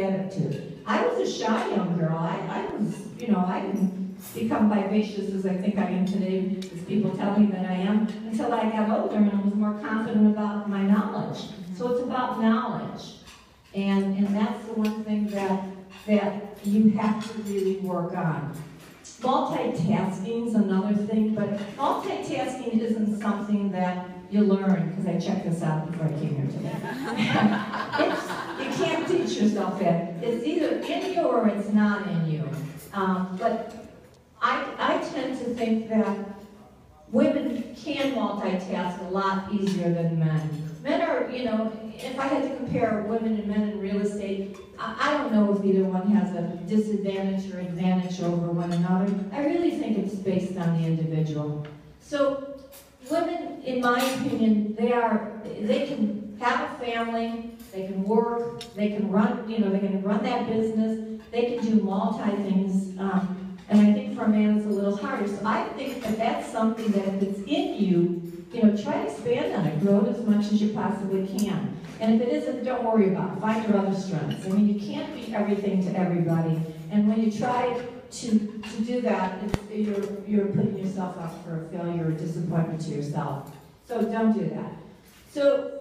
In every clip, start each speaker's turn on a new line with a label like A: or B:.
A: attitude. I was a shy young girl. I didn't become vivacious as I think I am today, as people tell me that I am, until I got older and was more confident about my knowledge. So it's about knowledge. And that's the one thing that you have to really work on. Multitasking is another thing, but multitasking isn't something that you learn, because I checked this out before I came here today. You can't teach yourself that. It's either in you or it's not in you. But I tend to think that women can multitask a lot easier than men. Men are, if I had to compare women and men in real estate, I don't know if either one has a disadvantage or advantage over one another. I really think it's based on the individual. So women, in my opinion, they can have a family, they can work, they can run, they can run that business, they can do multi-things, and I think for a man it's a little harder. So I think that that's something that if it's in you, try to expand on it, grow it as much as you possibly can. And if it isn't, don't worry about it. Find your other strengths. I mean, you can't be everything to everybody. And when you try to do that, you're putting yourself up for a failure or disappointment to yourself. So don't do that. So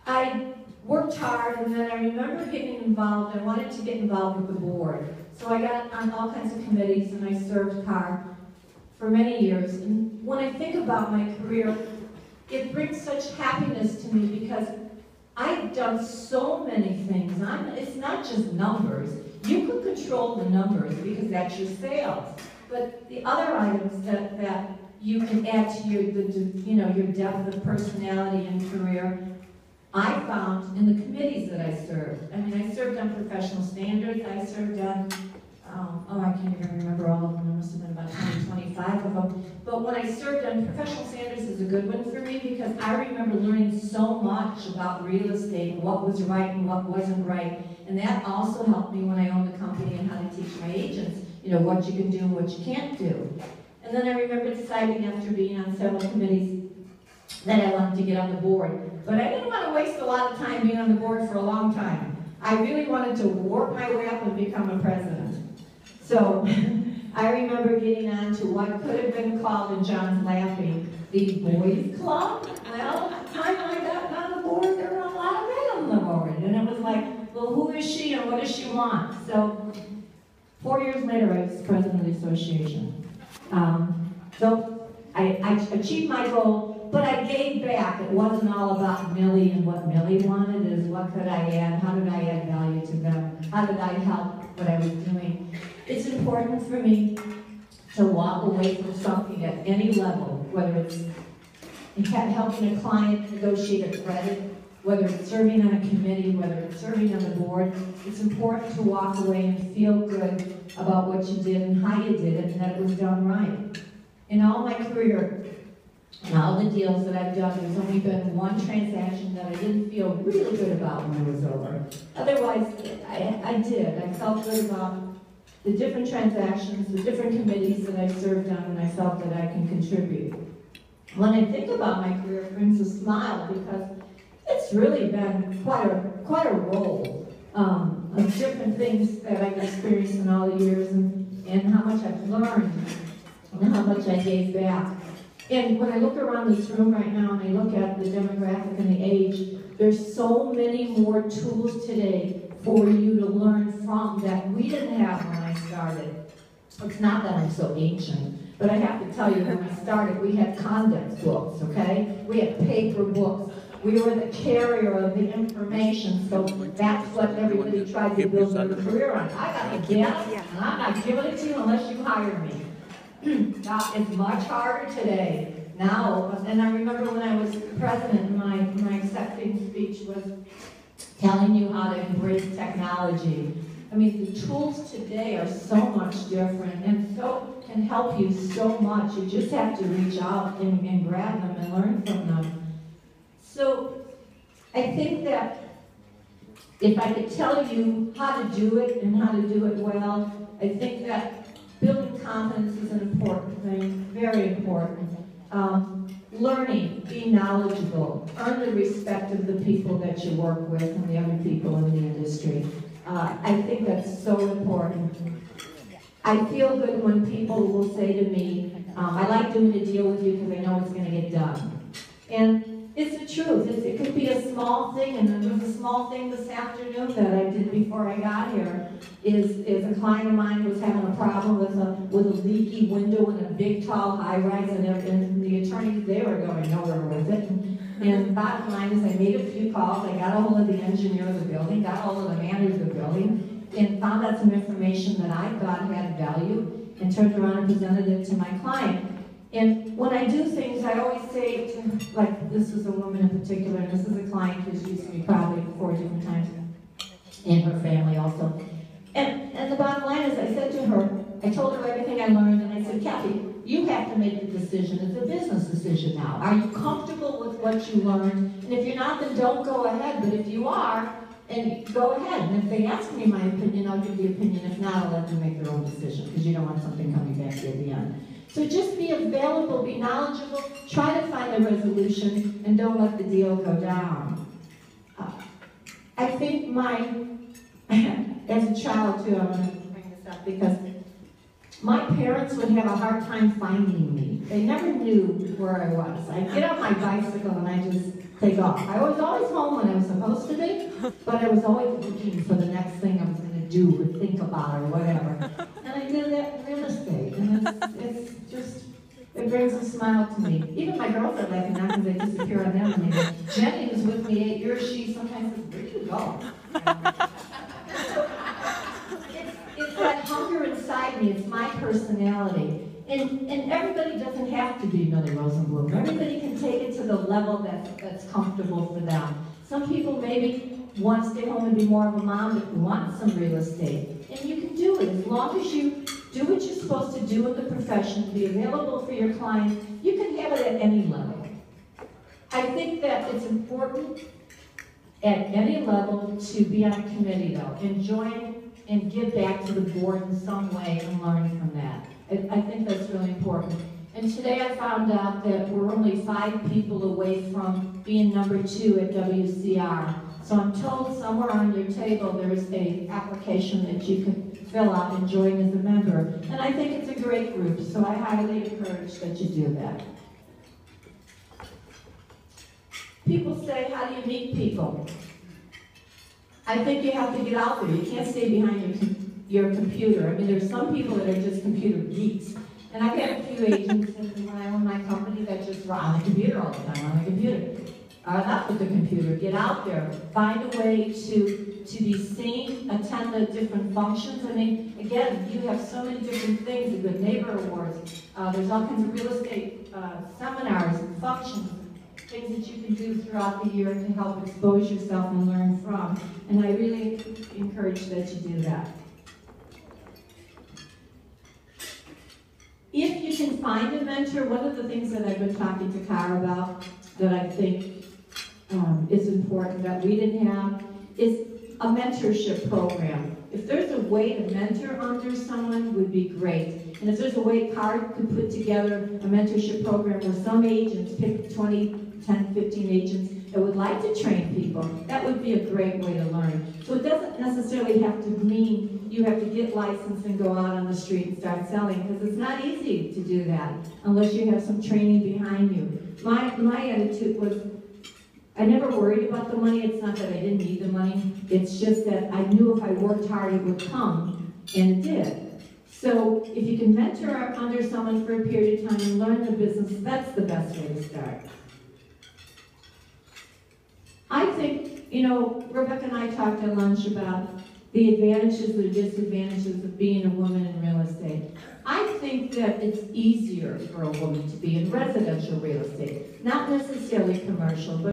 A: I worked hard, and then I remember getting involved. I wanted to get involved with the board. So I got on all kinds of committees, and I served hard for many years. And when I think about my career, it brings such happiness to me because I've done so many things. It's not just numbers. You can control the numbers because that's your sales. But the other items that you can add to your depth of personality and career, I found in the committees that I served. I mean, I served on professional standards. I served on I can't even remember all of them. There must have been about 20, 25 of them. But when I served on professional standards is a good one for me because I remember learning so much about real estate and what was right and what wasn't right. And that also helped me when I owned the company and how to teach my agents, what you can do and what you can't do. And then I remember deciding after being on several committees that I wanted to get on the board. But I didn't want to waste a lot of time being on the board for a long time. I really wanted to work my way up and become a president. So I remember getting on to what could have been called, and John's laughing, the boys club. Well, when I got on the board, there were a lot of men on the board. And it was like, well, who is she and what does she want? So 4 years later, I was president of the association. So I achieved my goal, but I gave back. It wasn't all about Millie and what Millie wanted. It was what could I add? How did I add value to them? How did I help what I was doing? It's important for me to walk away from something at any level, whether it's helping a client negotiate a credit, whether it's serving on a committee, whether it's serving on the board. It's important to walk away and feel good about what you did and how you did it and that it was done right. In all my career, and all the deals that I've done, there's only been one transaction that I didn't feel really good about when it was over. Otherwise, I did. I felt good about the different transactions, the different committees that I served on, and I felt that I can contribute. When I think about my career, it brings a smile because it's really been quite a role of different things that I've experienced in all the years and how much I've learned and how much I gave back. And when I look around this room right now and I look at the demographic and the age, there's so many more tools today for you to learn from that we didn't have when I started. It's not that I'm so ancient, but I have to tell you, when I started, we had conduct books, okay? We had paper books. We were the carrier of the information, so that's what everybody tried to build their career on. I got the data, and I'm not giving it to you unless you hire me. Now, it's much harder today. Now, and I remember when I was president, my accepting speech was telling you how to embrace technology. I mean, the tools today are so much different and so can help you so much. You just have to reach out and grab them and learn from them. So I think that if I could tell you how to do it and how to do it well, I think that building confidence is an important thing, very important. Learning, be knowledgeable, earn the respect of the people that you work with and the other people in the industry. I think that's so important. I feel good when people will say to me, I like doing a deal with you because I know it's going to get done. And it's the truth. It could be a small thing, and there was a small thing this afternoon that I did before I got here, is a client of mine was having a problem with a leaky window in a big, tall high-rise, and the attorneys, they were going nowhere with it. And the bottom line is I made a few calls. I got a hold of the engineer of the building, got a hold of the manager of the building, and found out some information that I thought had value, and turned around and presented it to my client. And when I do things, I always say, like this was a woman in particular, and this is a client who's used me probably 4 different times, and her family also. And the bottom line is I said to her, I told her everything I learned, and I said, Kathy, you have to make the decision. It's a business decision now. Are you comfortable with what you learned? And if you're not, then don't go ahead. But if you are, and go ahead. And if they ask me my opinion, I'll give the opinion. If not, I'll let them make their own decision, because you don't want something coming back to you at the end. So just be available, be knowledgeable, try to find a resolution, and don't let the deal go down. I think as a child too, I'm going to bring this up, because my parents would have a hard time finding me. They never knew where I was. I'd get on my bicycle and I just take off. I was always home when I was supposed to be, but I was always looking for the next thing I was going to do or think about or whatever. And I did that in real estate, and it's just, it brings a smile to me. Even my girls are laughing now because I disappear on them. And they go, Jenny was with me 8 years. She sometimes says, where'd you go? It's that hunger inside me. It's my personality. And everybody doesn't have to be Millie Rosenblum. Everybody can take it to the level that's comfortable for them. Some people maybe want to stay home and be more of a mom, but want some real estate. And you can do it as long as you do what you're supposed to do in the profession, be available for your clients. You can have it at any level. I think that it's important at any level to be on a committee, though, and join and give back to the board in some way and learn from that. I think that's really important. And today I found out that we're only 5 people away from being number 2 at WCR. So I'm told somewhere on your table there's an application that you can fill out and join as a member. And I think it's a great group, so I highly encourage that you do that. People say, how do you meet people? I think you have to get out there. You can't stay behind your computer. I mean, there's some people that are just computer geeks. And I've had a few agents when I own my company that just run on the computer all the time, on the computer. Not with the computer. Get out there. Find a way to be seen, attend the different functions. I mean, again, you have so many different things, the Good Neighbor Awards. There's all kinds of real estate seminars and functions, things that you can do throughout the year to help expose yourself and learn from. And I really encourage that you do that. If you can find a mentor, one of the things that I've been talking to Cara about that I think is important that we didn't have is a mentorship program. If there's a way to mentor under someone, would be great. And if there's a way Cara could put together a mentorship program where some agents pick 20, 10, 15 agents that would like to train people, that would be a great way to learn. So it doesn't necessarily have to mean you have to get licensed and go out on the street and start selling, because it's not easy to do that unless you have some training behind you. My attitude was, I never worried about the money. It's not that I didn't need the money. It's just that I knew if I worked hard it would come, and it did. So if you can mentor under someone for a period of time and learn the business, that's the best way to start. I think, you know, Rebecca and I talked at lunch about the advantages or disadvantages of being a woman in real estate. I think that it's easier for a woman to be in residential real estate, not necessarily commercial, but